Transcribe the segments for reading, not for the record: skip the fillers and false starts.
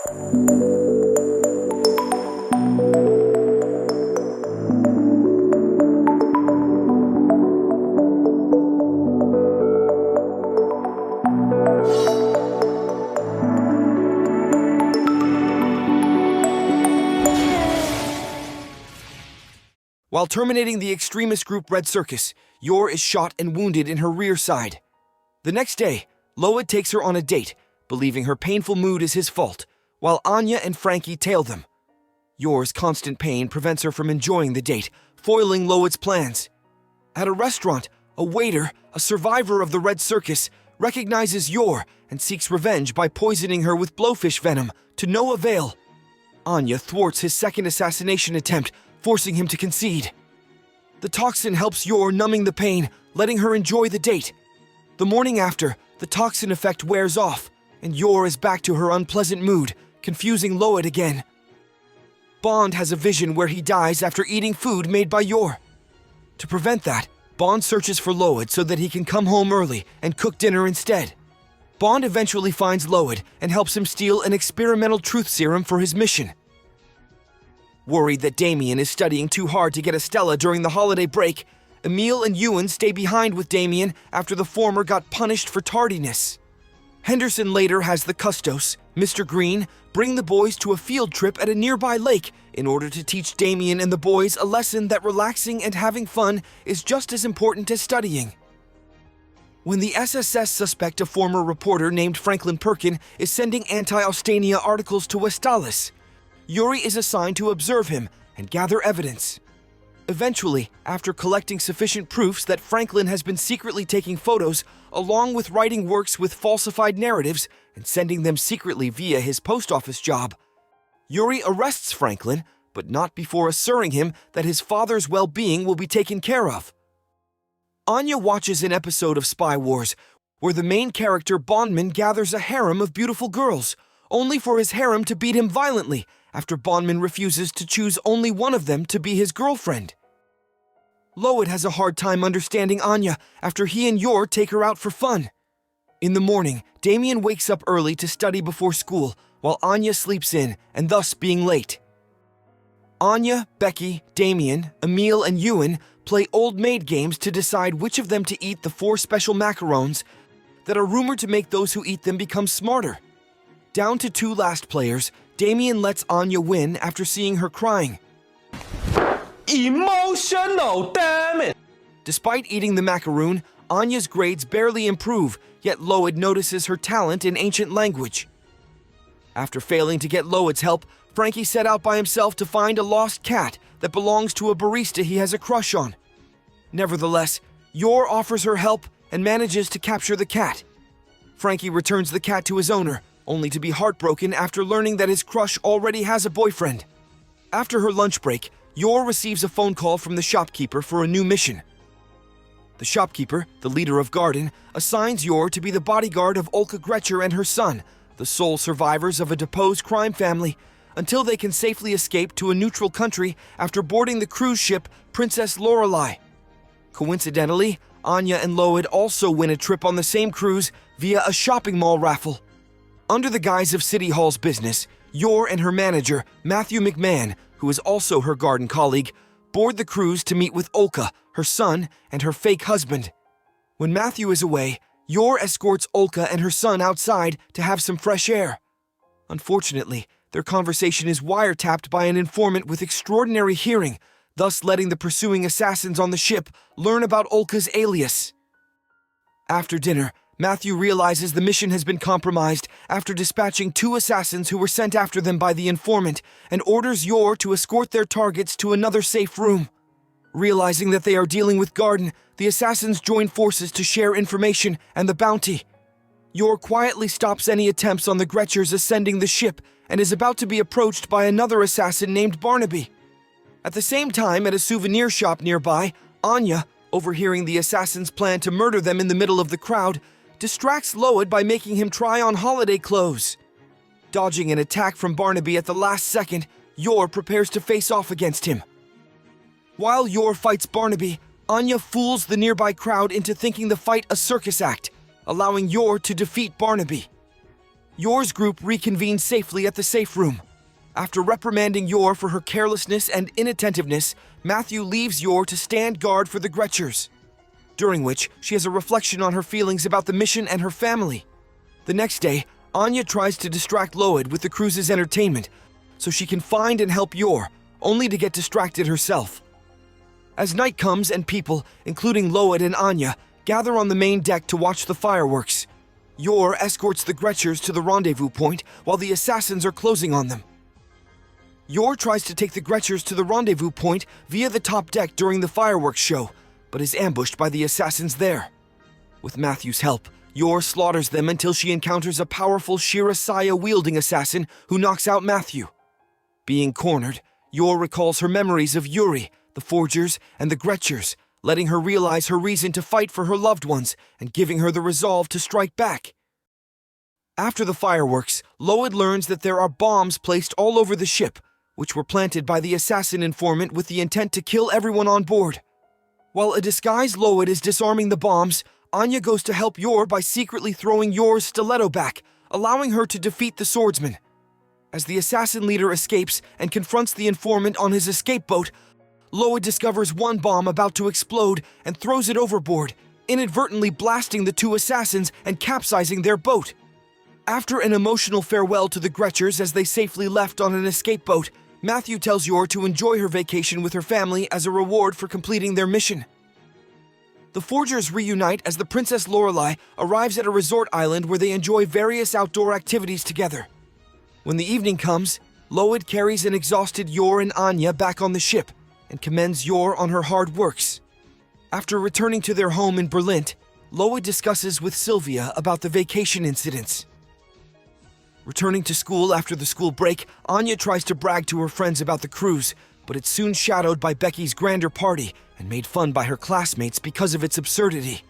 While terminating the extremist group Red Circus, Yor is shot and wounded in her rear side. The next day, Loid takes her on a date, believing her painful mood is his fault, while Anya and Frankie tail them. Yor's constant pain prevents her from enjoying the date, foiling Loid's plans. At a restaurant, a waiter, a survivor of the Red Circus, recognizes Yor and seeks revenge by poisoning her with blowfish venom, to no avail. Anya thwarts his second assassination attempt, forcing him to concede. The toxin helps Yor, numbing the pain, letting her enjoy the date. The morning after, the toxin effect wears off, and Yor is back to her unpleasant mood, confusing Loid again. Bond has a vision where he dies after eating food made by Yor. To prevent that, Bond searches for Loid so that he can come home early and cook dinner instead. Bond eventually finds Loid and helps him steal an experimental truth serum for his mission. Worried that Damian is studying too hard to get a Stella during the holiday break, Emil and Ewan stay behind with Damian after the former got punished for tardiness. Henderson later has the Custos, Mr. Green, bring the boys to a field trip at a nearby lake in order to teach Damian and the boys a lesson that relaxing and having fun is just as important as studying. When the SSS suspect a former reporter named Franklin Perkin is sending anti-Austania articles to Westalis, Yuri is assigned to observe him and gather evidence. Eventually, after collecting sufficient proofs that Franklin has been secretly taking photos, along with writing works with falsified narratives and sending them secretly via his post office job, Yuri arrests Franklin, but not before assuring him that his father's well-being will be taken care of. Anya watches an episode of Spy Wars, where the main character Bondman gathers a harem of beautiful girls, only for his harem to beat him violently after Bondman refuses to choose only one of them to be his girlfriend. Loid has a hard time understanding Anya after he and Yor take her out for fun. In the morning, Damian wakes up early to study before school, while Anya sleeps in and thus being late. Anya, Becky, Damian, Emil, and Ewan play old maid games to decide which of them to eat the 4 special macarons that are rumored to make those who eat them become smarter. Down to 2 last players, Damian lets Anya win after seeing her crying. Emotional, damn it! Despite eating the macaroon, Anya's grades barely improve, yet Loid notices her talent in ancient language. After failing to get Loid's help, Frankie set out by himself to find a lost cat that belongs to a barista he has a crush on. Nevertheless, Yor offers her help and manages to capture the cat. Frankie returns the cat to his owner, only to be heartbroken after learning that his crush already has a boyfriend. After her lunch break, Yor receives a phone call from the shopkeeper for a new mission. The shopkeeper, the leader of Garden, assigns Yor to be the bodyguard of Olka Gretcher and her son, the sole survivors of a deposed crime family, until they can safely escape to a neutral country after boarding the cruise ship Princess Lorelei. Coincidentally, Anya and Loid also win a trip on the same cruise via a shopping mall raffle. Under the guise of City Hall's business, Yor and her manager, Matthew McMahon, who is also her Garden colleague, board the cruise to meet with Olka, her son, and her fake husband. When Matthew is away, Yor escorts Olka and her son outside to have some fresh air. Unfortunately, their conversation is wiretapped by an informant with extraordinary hearing, thus letting the pursuing assassins on the ship learn about Olka's alias. After dinner, Matthew realizes the mission has been compromised after dispatching 2 assassins who were sent after them by the informant and orders Yor to escort their targets to another safe room. Realizing that they are dealing with Garden, the assassins join forces to share information and the bounty. Yor quietly stops any attempts on the Gretchers ascending the ship and is about to be approached by another assassin named Barnaby. At the same time, at a souvenir shop nearby, Anya, overhearing the assassins' plan to murder them in the middle of the crowd, distracts Loid by making him try on holiday clothes. Dodging an attack from Barnaby at the last second, Yor prepares to face off against him. While Yor fights Barnaby, Anya fools the nearby crowd into thinking the fight a circus act, allowing Yor to defeat Barnaby. Yor's group reconvenes safely at the safe room. After reprimanding Yor for her carelessness and inattentiveness, Matthew leaves Yor to stand guard for the Gretchers, during which she has a reflection on her feelings about the mission and her family. The next day, Anya tries to distract Loid with the cruise's entertainment so she can find and help Yor, only to get distracted herself. As night comes and people, including Loid and Anya, gather on the main deck to watch the fireworks, Yor escorts the Gretchers to the rendezvous point while the assassins are closing on them. Yor tries to take the Gretchers to the rendezvous point via the top deck during the fireworks show, but is ambushed by the assassins there. With Matthew's help, Yor slaughters them until she encounters a powerful Shirasaya-wielding assassin who knocks out Matthew. Being cornered, Yor recalls her memories of Yuri, the Forgers, and the Gretchers, letting her realize her reason to fight for her loved ones and giving her the resolve to strike back. After the fireworks, Loid learns that there are bombs placed all over the ship, which were planted by the assassin informant with the intent to kill everyone on board. While a disguised Loid is disarming the bombs, Anya goes to help Yor by secretly throwing Yor's stiletto back, allowing her to defeat the swordsman. As the assassin leader escapes and confronts the informant on his escape boat, Loid discovers one bomb about to explode and throws it overboard, inadvertently blasting the two assassins and capsizing their boat. After an emotional farewell to the Gretchers as they safely left on an escape boat, Matthew tells Yor to enjoy her vacation with her family as a reward for completing their mission. The Forgers reunite as the Princess Lorelei arrives at a resort island where they enjoy various outdoor activities together. When the evening comes, Loid carries an exhausted Yor and Anya back on the ship and commends Yor on her hard works. After returning to their home in Berlint, Loid discusses with Sylvia about the vacation incidents. Returning to school after the school break, Anya tries to brag to her friends about the cruise, but it's soon shadowed by Becky's grander party and made fun by her classmates because of its absurdity.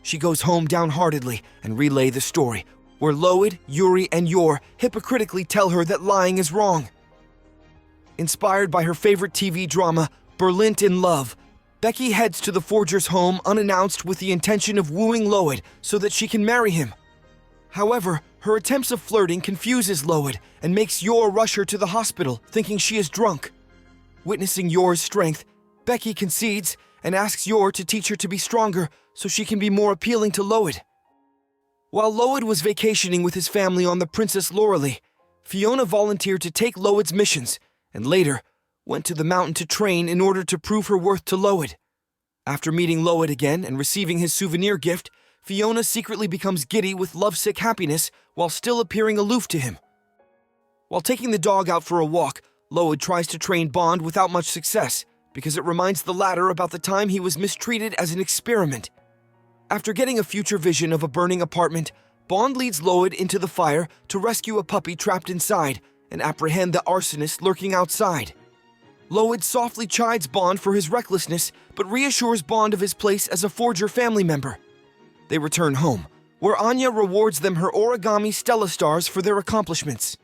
She goes home downheartedly and relay the story, where Loid, Yuri, and Yor hypocritically tell her that lying is wrong. Inspired by her favorite TV drama, Berlint in Love, Becky heads to the Forger's home unannounced with the intention of wooing Loid so that she can marry him. However, her attempts of flirting confuses Loid and makes Yor rush her to the hospital, thinking she is drunk. Witnessing Yor's strength, Becky concedes and asks Yor to teach her to be stronger so she can be more appealing to Loid. While Loid was vacationing with his family on the Princess Lorelei, Fiona volunteered to take Loid's missions and later went to the mountain to train in order to prove her worth to Loid. After meeting Loid again and receiving his souvenir gift, Fiona secretly becomes giddy with lovesick happiness while still appearing aloof to him. While taking the dog out for a walk, Loid tries to train Bond without much success because it reminds the latter about the time he was mistreated as an experiment. After getting a future vision of a burning apartment, Bond leads Loid into the fire to rescue a puppy trapped inside and apprehend the arsonist lurking outside. Loid softly chides Bond for his recklessness, but reassures Bond of his place as a Forger family member. They return home, where Anya rewards them her origami Stella stars for their accomplishments.